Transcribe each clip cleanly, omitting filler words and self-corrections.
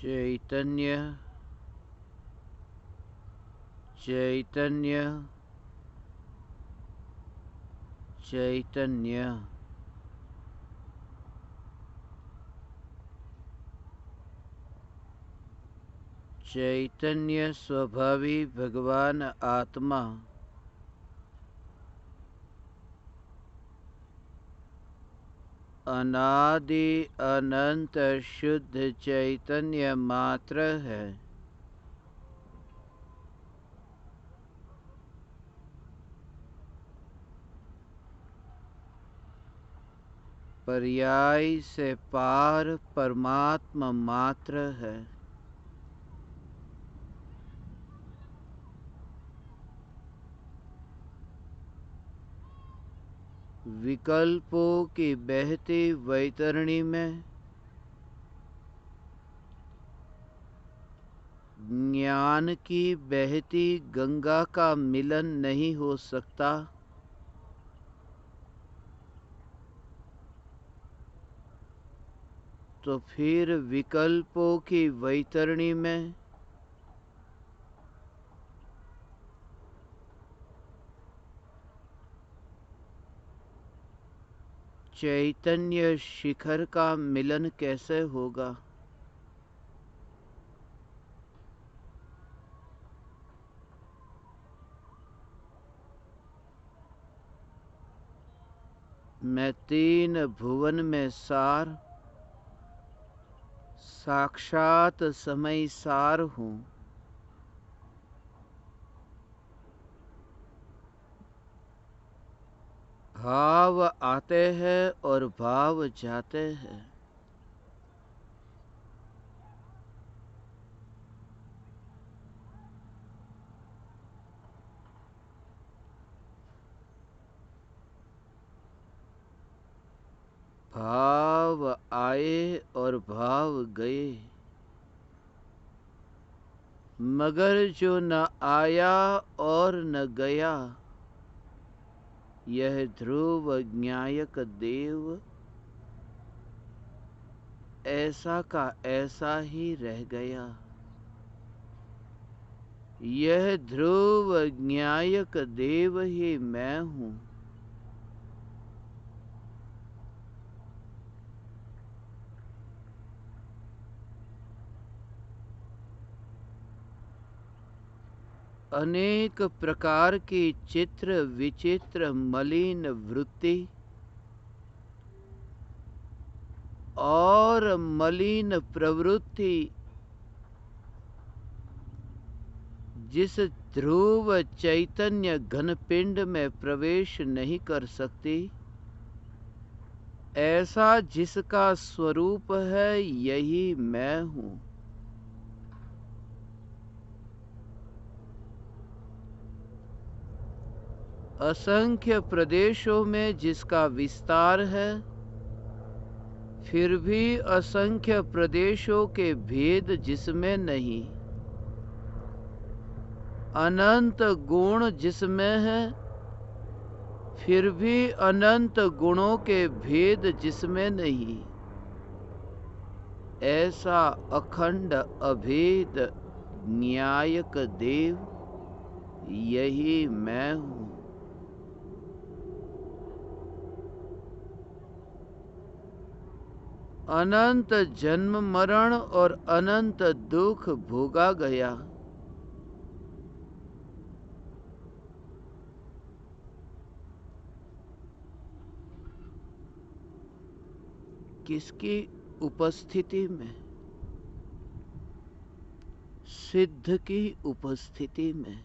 चैतन्य चैतन्य चैतन्य। चैतन्य स्वभावी भगवान आत्मा अनादि अनंत शुद्ध चैतन्य मात्र है। पर्याय से पार परमात्मा मात्र है। विकल्पों की बहती वैतरणी में ज्ञान की बहती गंगा का मिलन नहीं हो सकता। तो फिर विकल्पों की वैतरणी में चैतन्य शिखर का मिलन कैसे होगा? मैं तीन भुवन में सार साक्षात समय सार हूँ। भाव आते हैं और भाव जाते हैं। भाव आए और भाव गए, मगर जो न आया और न गया, यह ध्रुव ज्ञायक देव ऐसा का ऐसा ही रह गया। यह ध्रुव ज्ञायक देव ही मैं हूँ। अनेक प्रकार की चित्र विचित्र मलिन वृत्ति और मलिन प्रवृत्ति जिस ध्रुव चैतन्य घनपिंड में प्रवेश नहीं कर सकती, ऐसा जिसका स्वरूप है यही मैं हूँ। असंख्य प्रदेशों में जिसका विस्तार है, फिर भी असंख्य प्रदेशों के भेद जिसमें नहीं। अनंत गुण जिसमें है, फिर भी अनंत गुणों के भेद जिसमें नहीं। ऐसा अखंड अभेद न्यायक देव यही मैं हूँ। अनंत जन्म मरण और अनंत दुख भोगा गया। किसकी उपस्थिति में? सिद्ध की उपस्थिति में।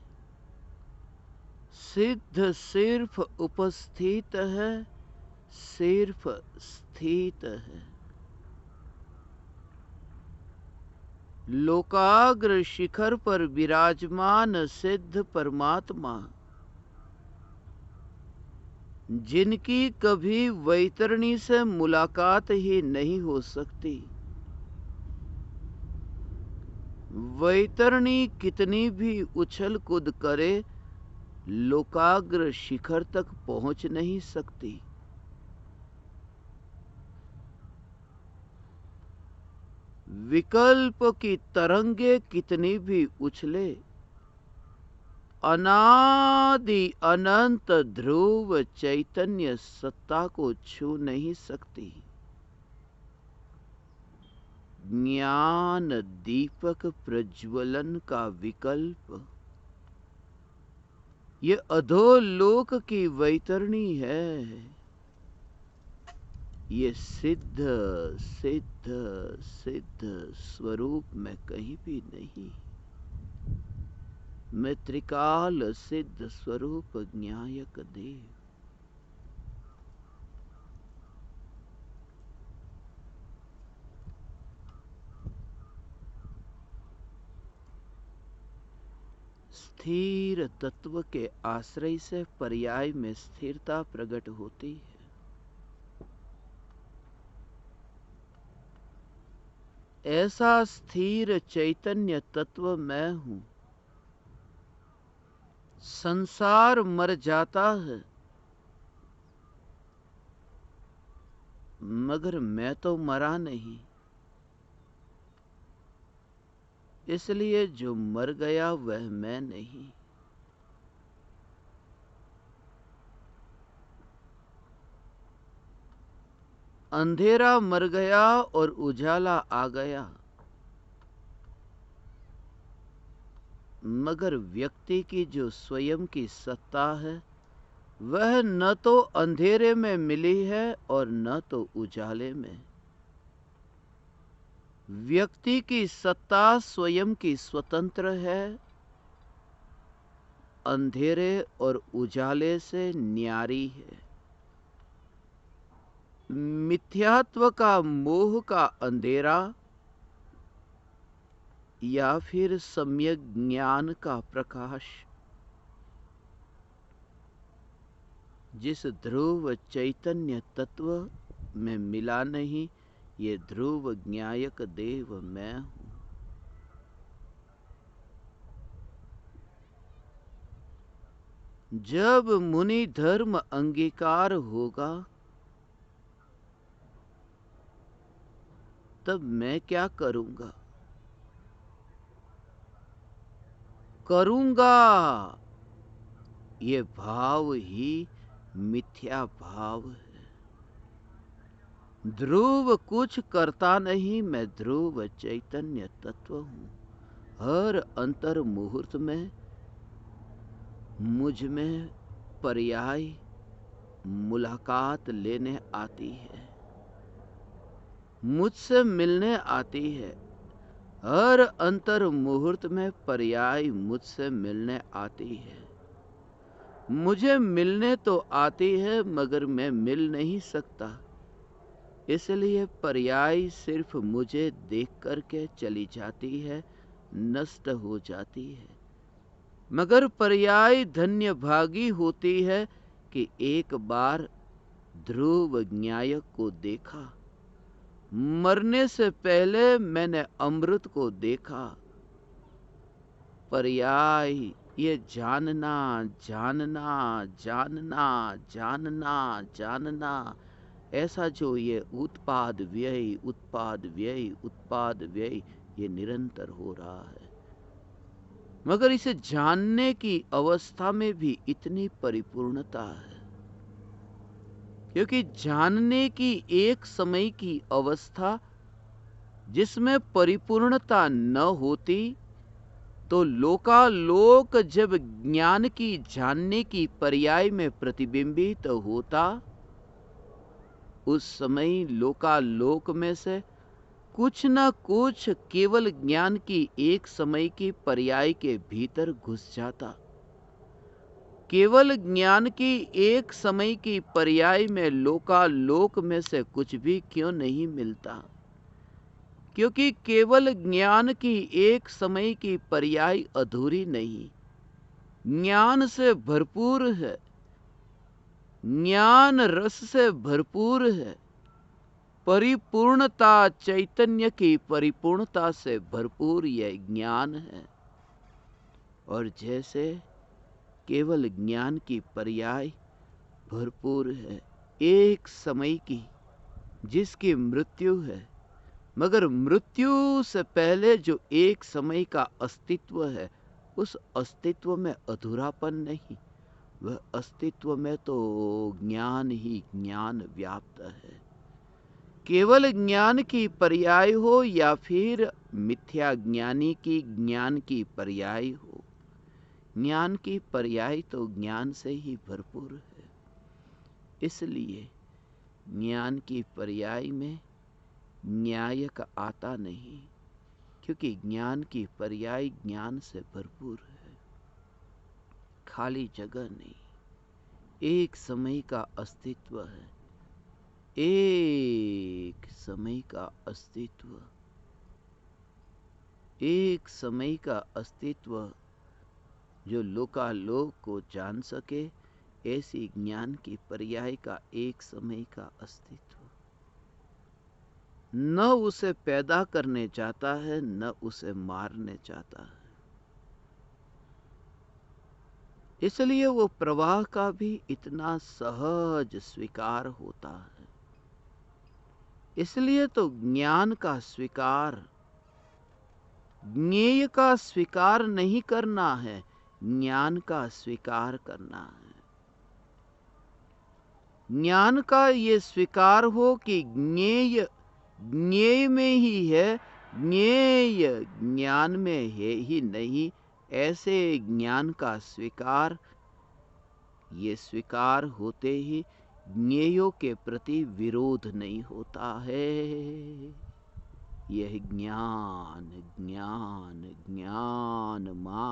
सिद्ध सिर्फ उपस्थित है, सिर्फ स्थित है। लोकाग्र शिखर पर विराजमान सिद्ध परमात्मा, जिनकी कभी वैतरणी से मुलाकात ही नहीं हो सकती। वैतरणी कितनी भी उछल कूद करे, लोकाग्र शिखर तक पहुंच नहीं सकती। विकल्प की तरंगे कितनी भी उछले, अनादि अनंत ध्रुव चैतन्य सत्ता को छू नहीं सकती। ज्ञान दीपक प्रज्वलन का विकल्प ये अधोलोक की वैतरणी है। ये सिद्ध सिद्ध सिद्ध स्वरूप में कहीं भी नहीं। मैं त्रिकाल सिद्ध स्वरूप ज्ञायक देव। स्थिर तत्व के आश्रय से पर्याय में स्थिरता प्रकट होती है। ऐसा स्थिर चैतन्य तत्व मैं हूं। संसार मर जाता है, मगर मैं तो मरा नहीं। इसलिए जो मर गया वह मैं नहीं। अंधेरा मर गया और उजाला आ गया, मगर व्यक्ति की जो स्वयं की सत्ता है वह न तो अंधेरे में मिली है और न तो उजाले में। व्यक्ति की सत्ता स्वयं की स्वतंत्र है, अंधेरे और उजाले से न्यारी है। मिथ्यात्व का मोह का अंधेरा या फिर सम्यक ज्ञान का प्रकाश, जिस ध्रुव चैतन्य तत्व में मिला नहीं, ये ध्रुव ज्ञायक देव मैं हूं। जब मुनि धर्म अंगीकार होगा तब मैं क्या करूंगा? करूंगा ये भाव ही मिथ्या भाव है। ध्रुव कुछ करता नहीं, मैं ध्रुव चैतन्य तत्व हूं। हर अंतर मुहूर्त में मुझ में पर्याय मुलाकात लेने आती है, मुझसे मिलने आती है। हर अंतर मुहूर्त में पर्याय मुझसे मिलने आती है। मुझे मिलने तो आती है मगर मैं मिल नहीं सकता, इसलिए पर्याय सिर्फ मुझे देख करके चली जाती है, नष्ट हो जाती है। मगर पर्याय धन्य भागी होती है कि एक बार ध्रुव ज्ञायक को देखा। मरने से पहले मैंने अमृत को देखा। पर्याय ये जानना जानना जानना जानना जानना, ऐसा जो ये उत्पाद व्यय उत्पाद व्यय उत्पाद व्यय ये निरंतर हो रहा है। मगर इसे जानने की अवस्था में भी इतनी परिपूर्णता है, क्योंकि जानने की एक समय की अवस्था जिसमें परिपूर्णता न होती, तो लोकालोक जब ज्ञान की जानने की पर्याय में प्रतिबिंबित होता, उस समय लोकालोक में से कुछ न कुछ केवल ज्ञान की एक समय की पर्याय के भीतर घुस जाता। केवल ज्ञान की एक समय की पर्याय में लोकालोक में से कुछ भी क्यों नहीं मिलता, क्योंकि केवल ज्ञान की एक समय की पर्याय अधूरी नहीं, ज्ञान से भरपूर है, ज्ञान रस से भरपूर है। परिपूर्णता चैतन्य की परिपूर्णता से भरपूर यह ज्ञान है। और जैसे केवल ज्ञान की पर्याय भरपूर है एक समय की, जिसकी मृत्यु है, मगर मृत्यु से पहले जो एक समय का अस्तित्व है, उस अस्तित्व में अधूरापन नहीं, वह अस्तित्व में तो ज्ञान ही ज्ञान व्याप्त है। केवल ज्ञान की पर्याय हो या फिर मिथ्या ज्ञानी की ज्ञान की पर्याय हो, ज्ञान की पर्याय तो ज्ञान से ही भरपूर है। इसलिए ज्ञान की पर्याय में न्यायक आता नहीं, क्योंकि ज्ञान की पर्याय ज्ञान से भरपूर है। खाली जगह नहीं, एक समय का अस्तित्व है, एक समय का अस्तित्व, एक समय का अस्तित्व जो लोकालोक को जान सके, ऐसी ज्ञान की पर्याय का एक समय का अस्तित्व। न उसे पैदा करने चाहता है, न उसे मारने चाहता है। इसलिए वो प्रवाह का भी इतना सहज स्वीकार होता है। इसलिए तो ज्ञान का स्वीकार, ज्ञेय का स्वीकार नहीं करना है, ज्ञान का स्वीकार करना है। ज्ञान का ये स्वीकार हो कि ज्ञेय ज्ञेय में ही है, ज्ञेय ज्ञान में है ही नहीं, ऐसे ज्ञान का स्वीकार, ये स्वीकार होते ही ज्ञेयों के प्रति विरोध नहीं होता है। यह ज्ञान ज्ञान ज्ञान मात्र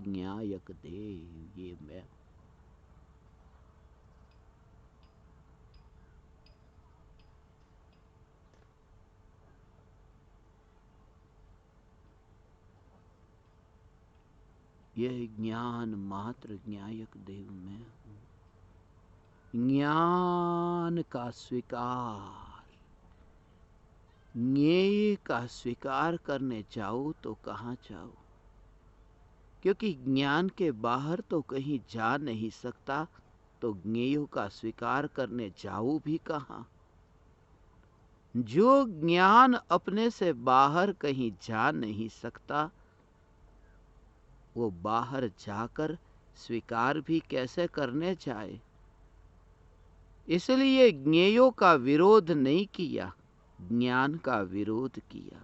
ज्ञायक देव, ये मैं। यह ज्ञान मात्र ज्ञायक देव मैं हूँ। ज्ञान का स्वीकार, ज्ञेय का स्वीकार करने जाओ तो कहाँ जाओ, क्योंकि ज्ञान के बाहर तो कहीं जा नहीं सकता, तो ज्ञेयों का स्वीकार करने जाओ भी कहाँ। जो ज्ञान अपने से बाहर कहीं जा नहीं सकता, वो बाहर जाकर स्वीकार भी कैसे करने जाए। इसलिए ज्ञेयों का विरोध नहीं किया, ज्ञान का विरोध किया।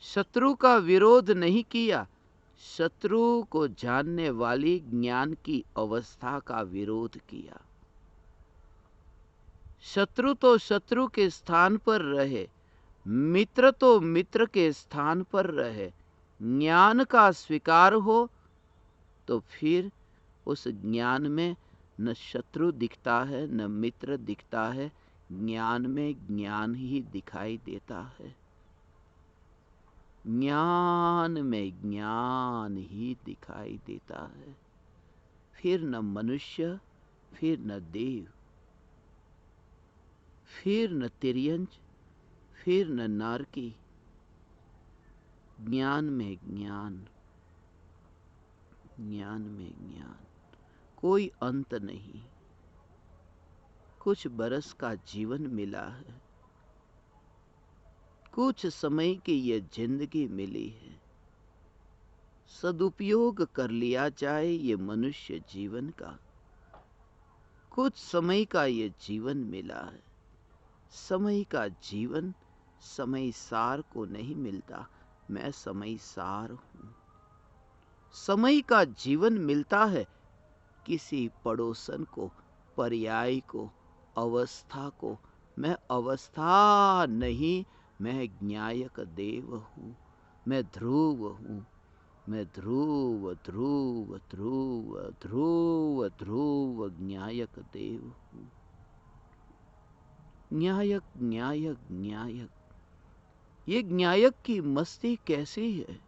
शत्रु का विरोध नहीं किया, शत्रु को जानने वाली ज्ञान की अवस्था का विरोध किया। शत्रु तो शत्रु के स्थान पर रहे, मित्र तो मित्र के स्थान पर रहे। ज्ञान का स्वीकार हो तो फिर उस ज्ञान में न शत्रु दिखता है, न मित्र दिखता है, ज्ञान में ज्ञान ही दिखाई देता है। ज्ञान में ज्ञान ही दिखाई देता है। फिर न मनुष्य, फिर न देव, फिर न तिर्यंच, फिर न नारकी। ज्ञान में ज्ञान, ज्ञान में ज्ञान, कोई अंत नहीं। कुछ बरस का जीवन मिला है, कुछ समय की ये जिंदगी मिली है, सदुपयोग कर लिया जाए ये मनुष्य जीवन का। कुछ समय का ये जीवन मिला है। समय का जीवन समय सार को नहीं मिलता, मैं समय सार हूं। समय का जीवन मिलता है किसी पड़ोसन को, पर्याय को, अवस्था को। मैं अवस्था नहीं, मैं ज्ञायक देव हूं, मैं ध्रुव हूं, मैं ध्रुव ध्रुव ध्रुव ध्रुव ध्रुव ज्ञायक देव हूं। न्यायक न्यायक न्यायक, ये ज्ञायक की मस्ती कैसी है,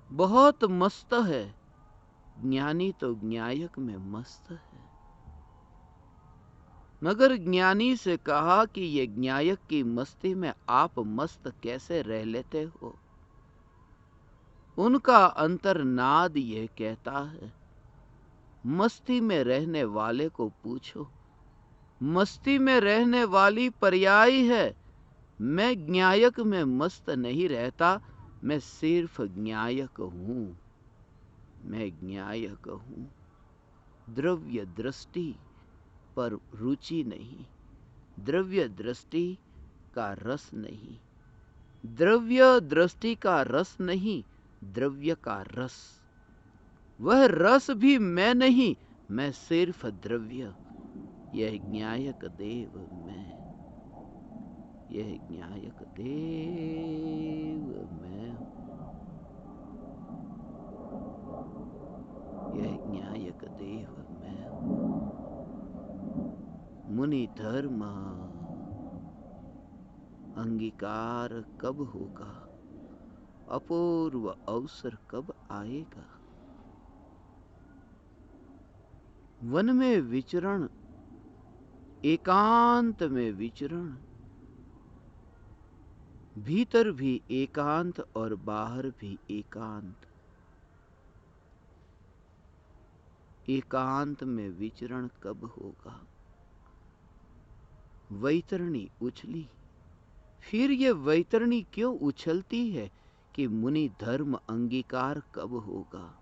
बहुत मस्त है। ज्ञानी तो ज्ञायक में मस्त है। मगर ज्ञानी से कहा कि ये ज्ञायक की मस्ती में आप मस्त कैसे रह लेते हो। उनका अंतर्नाद ये कहता है, मस्ती में रहने वाले को पूछो। मस्ती में रहने वाली पर्यायी है। मैं ज्ञायक में मस्त नहीं रहता, मैं सिर्फ ज्ञायक हूं। मैं ज्ञायक हूं। द्रव्य दृष्टि पर रुचि नहीं, द्रव्य दृष्टि का रस नहीं, द्रव्य दृष्टि का रस नहीं, द्रव्य का रस। वह रस भी मैं नहीं, मैं सिर्फ द्रव्य। यह ज्ञायक देव मैं, यह ज्ञायक देव मैं, यह ज्ञायक देव मैं। मुनि धर्म अंगीकार कब होगा? अपूर्व अवसर कब आएगा? वन में विचरण, एकांत में विचरण, भीतर भी एकांत और बाहर भी एकांत। एकांत में विचरण कब होगा? वैतरणी उछली। फिर ये वैतरणी क्यों उछलती है कि मुनि धर्म अंगीकार कब होगा?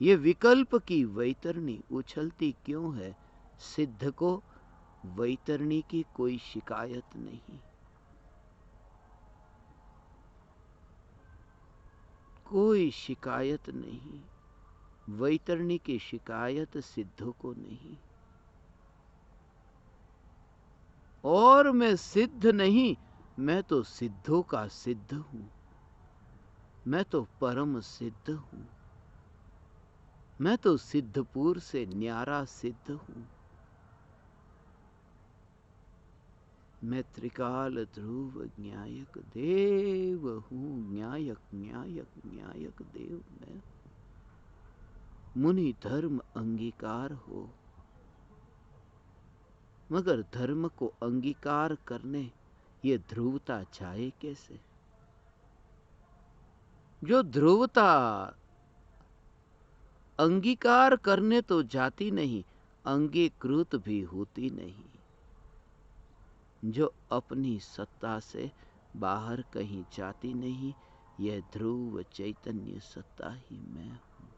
ये विकल्प की वैतरणी उछलती क्यों है? सिद्ध को वैतरणी की कोई शिकायत नहीं, कोई शिकायत नहीं। वैतरणी की शिकायत सिद्ध को नहीं। और मैं सिद्ध नहीं, मैं तो सिद्धों का सिद्ध हूं। मैं तो परम सिद्ध हूं। मैं तो सिद्धपुर से न्यारा सिद्ध हूं। मैं त्रिकाल ध्रुव न्यायक देव हूं। न्यायक न्यायक न्यायक देव मैं। मुनि धर्म अंगीकार हो, मगर धर्म को अंगीकार करने ये ध्रुवता जाए कैसे? जो ध्रुवता अंगीकार करने तो जाती नहीं, अंगीकृत भी होती नहीं। जो अपनी सत्ता से बाहर कहीं जाती नहीं, यह ध्रुव चैतन्य सत्ता ही मैं हूं।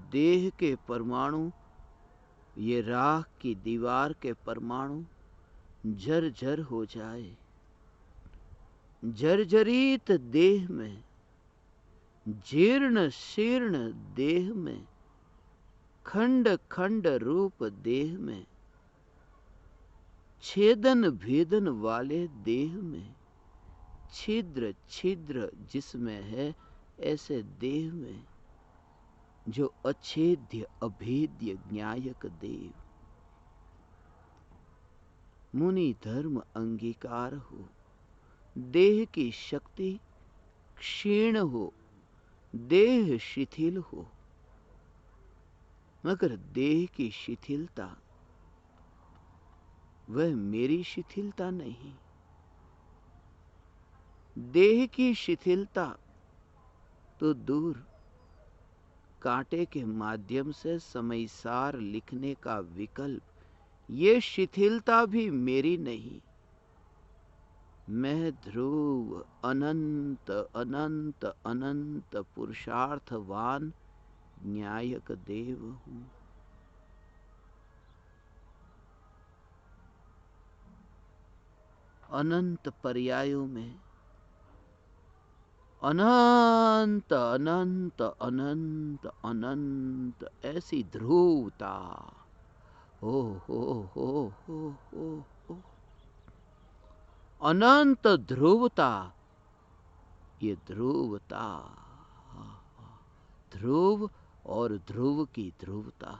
देह के परमाणु, ये राख की दीवार के परमाणु जर्जर हो जाए। जर्जरित देह में, जीर्ण शीर्ण देह में, खंड खंड रूप देह में, छेदन भेदन वाले देह में, छिद्र छिद्र जिसमें है ऐसे देह में, जो अछेद्य अभेद्य ज्ञायक देव। मुनि धर्म अंगीकार हो। देह की शक्ति क्षीण हो, देह शिथिल हो, मगर देह की शिथिलता वह मेरी शिथिलता नहीं। देह की शिथिलता तो दूर, कांटे के माध्यम से समयसार लिखने का विकल्प, ये शिथिलता भी मेरी नहीं। मैं ध्रुव अनंत अनंत अनंत पुरुषार्थवान न्यायक देव हूं। अनंत पर्यायों में अनंत अनंत अनंत अनंत ऐसी ध्रुवता। हो हो हो हो हो हो, अनंत ध्रुवता। ये ध्रुवता, ध्रुव और ध्रुव की ध्रुवता।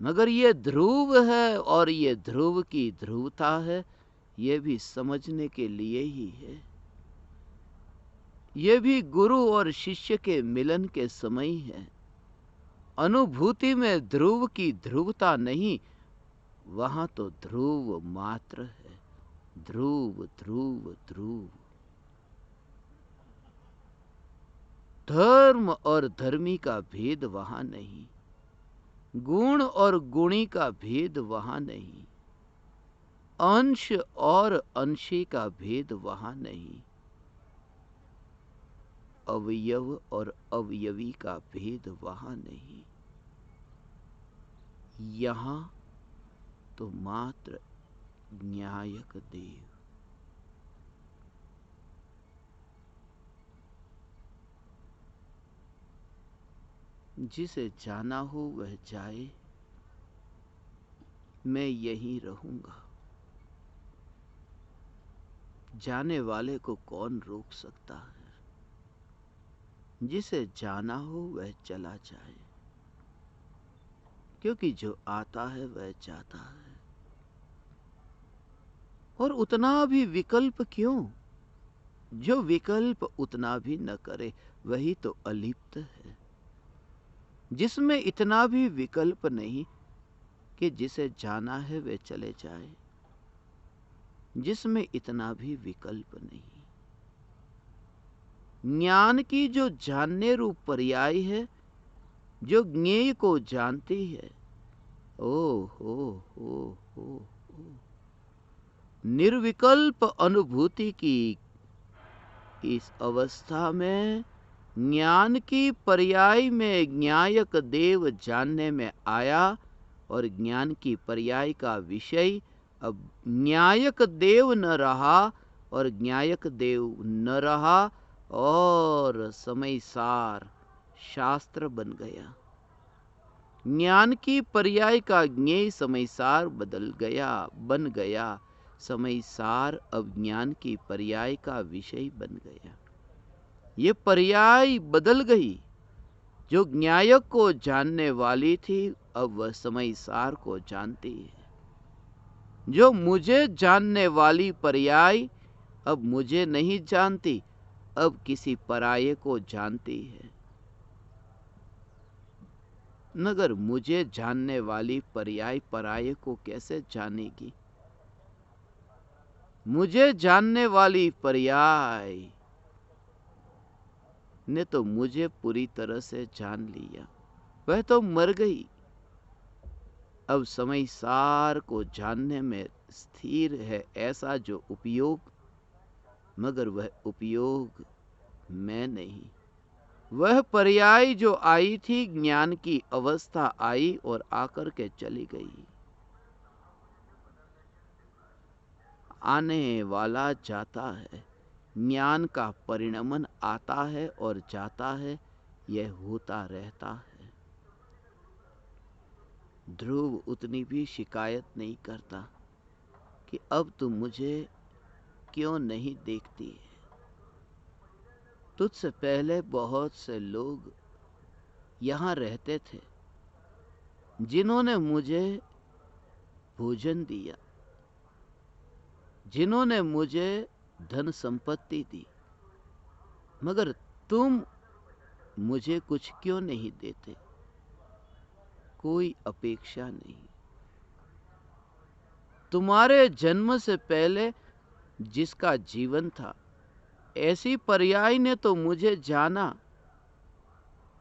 मगर ये ध्रुव है और ये ध्रुव की ध्रुवता है, ये भी समझने के लिए ही है। ये भी गुरु और शिष्य के मिलन के समय है। अनुभूति में ध्रुव की ध्रुवता नहीं, वहां तो ध्रुव मात्र है, ध्रुव ध्रुव ध्रुव। धर्म और धर्मी का भेद वहां नहीं, गुण और गुणी का भेद वहां नहीं, अंश और अंशी का भेद वहां नहीं, अवयव और अवयवी का भेद वहां नहीं। यहां तो मात्र न्यायक देव। जिसे जाना हो वह जाए, मैं यहीं रहूंगा। जाने वाले को कौन रोक सकता है? जिसे जाना हो वह चला जाए, क्योंकि जो आता है वह जाता है। और उतना भी विकल्प क्यों? जो विकल्प उतना भी न करे वही तो अलिप्त है। जिसमें इतना भी विकल्प नहीं कि जिसे जाना है वह चले जाए, जिसमें इतना भी विकल्प नहीं। ज्ञान की जो जानने रूप पर्याय है, जो ज्ञेय को जानती है, ओ हो, निर्विकल्प अनुभूति की इस अवस्था में ज्ञान की पर्याय में ज्ञायक देव जानने में आया, और ज्ञान की पर्याय का विषय अब न्यायक देव न रहा और ज्ञायक देव न रहा, और समय सार शास्त्र बन गया। ज्ञान की पर्याय का ज्ञेय समय सार बदल गया, बन गया। समय सार अब ज्ञान की पर्याय का विषय बन गया। ये पर्याय बदल गई। जो न्यायक को जानने वाली थी अब वह समय सार को जानती है। जो मुझे जानने वाली पर्याय अब मुझे नहीं जानती, अब किसी पराये को जानती है। मगर मुझे जानने वाली पर्याय पराये को कैसे जानेगी? मुझे जानने वाली पर्याय ने तो मुझे पूरी तरह से जान लिया। वह तो मर गई। अब समय सार को जानने में स्थिर है ऐसा जो उपयोग, मगर वह उपयोग मैं नहीं। वह पर्याय जो आई थी, ज्ञान की अवस्था आई और आकर के चली गई। आने वाला जाता है, ज्ञान का परिणमन आता है और जाता है, यह होता रहता है। ध्रुव उतनी भी शिकायत नहीं करता कि अब तुम मुझे क्यों नहीं देखती। तुझसे पहले बहुत से लोग यहां रहते थे जिन्होंने मुझे भोजन दिया, जिन्होंने मुझे धन संपत्ति दी, मगर तुम मुझे कुछ क्यों नहीं देते? कोई अपेक्षा नहीं। तुम्हारे जन्म से पहले जिसका जीवन था, ऐसी पर्याय ने तो मुझे जाना,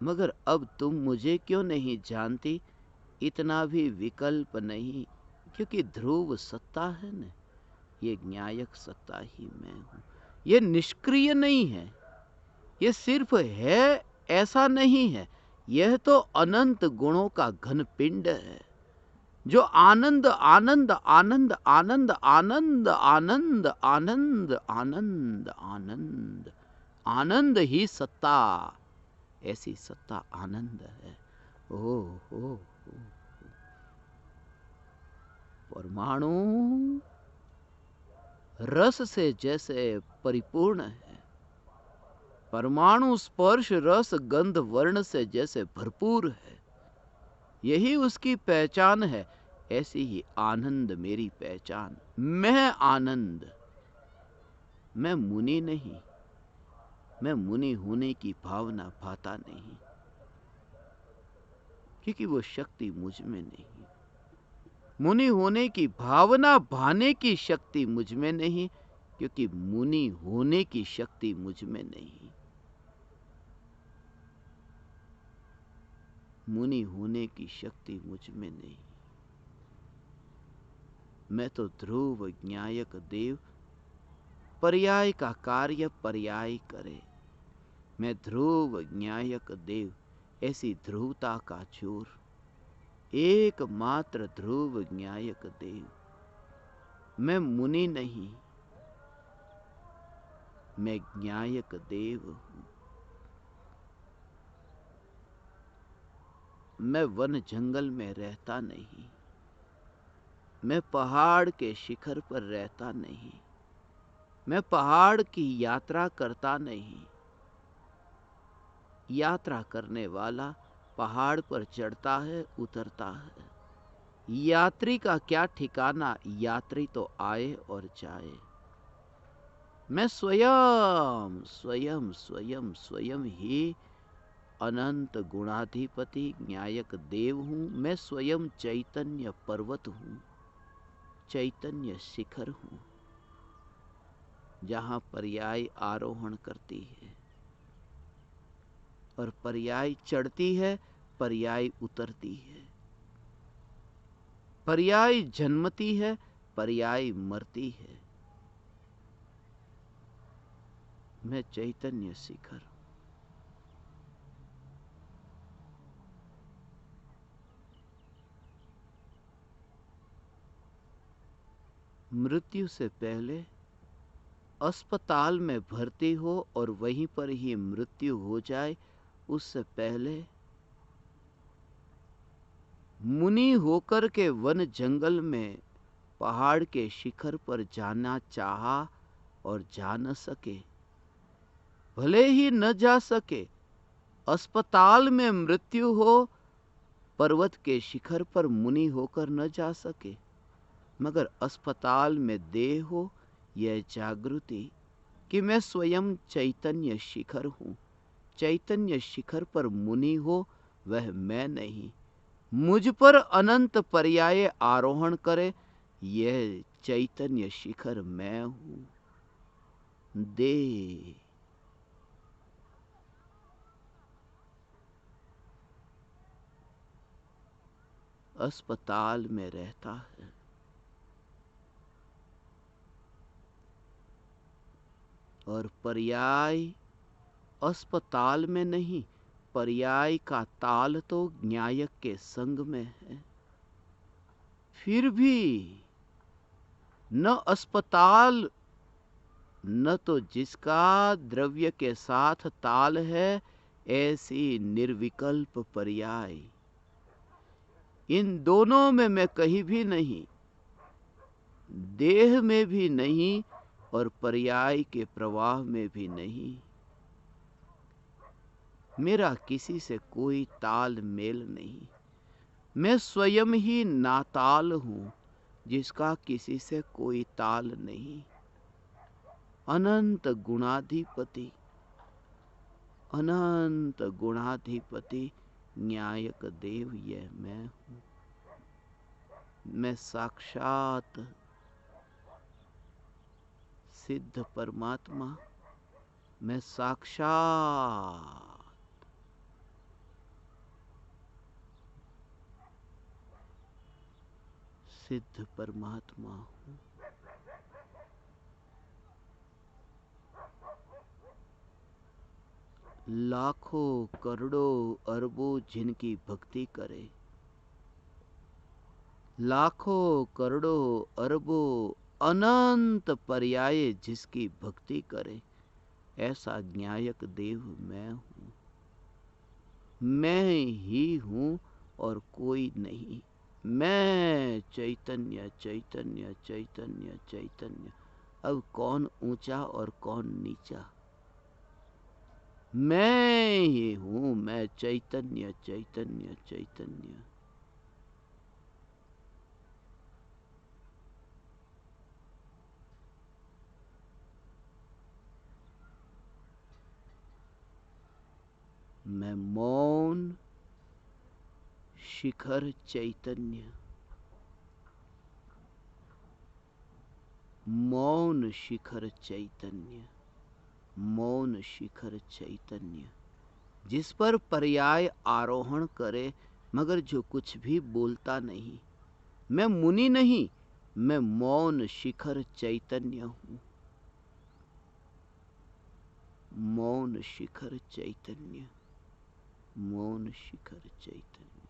मगर अब तुम मुझे क्यों नहीं जानती? इतना भी विकल्प नहीं, क्योंकि ध्रुव सत्ता है न, ये न्यायक सत्ता ही मैं हूं। ये निष्क्रिय नहीं है, ये सिर्फ है ऐसा नहीं है। यह तो अनंत गुणों का घन पिंड है, जो आनंद आनंद आनंद आनंद आनंद आनंद आनंद आनंद आनंद आनंद ही सत्ता, ऐसी सत्ता आनंद है। ओ परमाणु रस से जैसे परिपूर्ण है, परमाणु स्पर्श रस गंध वर्ण से जैसे भरपूर है, यही उसकी पहचान है। ऐसी ही आनंद मेरी पहचान। मैं आनंद, मैं मुनि नहीं, मैं मुनि होने की भावना भाता नहीं, क्योंकि वो शक्ति मुझ में नहीं। मुनि होने की भावना भाने की शक्ति मुझ में नहीं, क्योंकि मुनि होने की शक्ति मुझ में नहीं। मुनि होने की शक्ति मुझ में नहीं। मैं तो ध्रुव ज्ञायक देव, पर्याय का कार्य पर्याय करे। मैं ध्रुव ज्ञायक देव, ऐसी ध्रुवता का चोर, एकमात्र ध्रुव ज्ञायक देव। मैं मुनि नहीं, मैं ज्ञायक देव हूं। मैं वन जंगल में रहता नहीं, मैं पहाड़ के शिखर पर रहता नहीं, मैं पहाड़ की यात्रा करता नहीं। यात्रा करने वाला पहाड़ पर चढ़ता है, उतरता है। यात्री का क्या ठिकाना, यात्री तो आए और जाए। मैं स्वयं स्वयं स्वयं स्वयं ही अनंत गुणाधिपति न्यायक देव हूं। मैं स्वयं चैतन्य पर्वत हूं, चैतन्य शिखर हूं, जहां पर्याय आरोहण करती है और पर्याय चढ़ती है, पर्याय उतरती है। पर्याय जन्मती है, पर्याय मरती है। मैं चैतन्य शिखर। मृत्यु से पहले अस्पताल में भर्ती हो और वहीं पर ही मृत्यु हो जाए, उससे पहले मुनि होकर के वन जंगल में पहाड़ के शिखर पर जाना चाहा और जा न सके। भले ही न जा सके, अस्पताल में मृत्यु हो, पर्वत के शिखर पर मुनि होकर न जा सके, मगर अस्पताल में देह हो, यह जागृति कि मैं स्वयं चैतन्य शिखर हूं। चैतन्य शिखर पर मुनि हो, वह मैं नहीं। मुझ पर अनंत पर्याय आरोहण करे, यह चैतन्य शिखर मैं हूं। दे अस्पताल में रहता है, और पर्याय अस्पताल में नहीं, पर्याय का ताल तो न्यायक के संग में है। फिर भी न अस्पताल, न तो जिसका द्रव्य के साथ ताल है, ऐसी निर्विकल्प पर्याय। इन दोनों में मैं कहीं भी नहीं, देह में भी नहीं और पर्याय के प्रवाह में भी नहीं। मेरा किसी से कोई ताल मेल नहीं। मैं स्वयं ही नाताल हूं, जिसका किसी से कोई ताल नहीं। अनंत गुणाधिपति, अनंत गुणाधिपति न्यायक देव, यह मैं हूं। मैं साक्षात सिद्ध परमात्मा, मैं साक्षात सिद्ध परमात्मा हूं। लाखों करोड़ों अरबों जिनकी भक्ति करे, लाखों करोड़ों अरबों अनंत पर्याय जिसकी भक्ति करे, ऐसा न्यायक देव मैं हूं। मैं ही हूं और कोई नहीं। मैं चैतन्य चैतन्य चैतन्य चैतन्य। अब कौन ऊंचा और कौन नीचा? मैं ही हूं, मैं चैतन्य चैतन्य चैतन्य। मैं मौन शिखर चैतन्य, मौन शिखर चैतन्य, मौन शिखर चैतन्य, जिस पर पर्याय आरोहण करे मगर जो कुछ भी बोलता नहीं। मैं मुनि नहीं, मैं मौन शिखर चैतन्य हूं। मौन शिखर चैतन्य, मौन शिखर चैतन्य।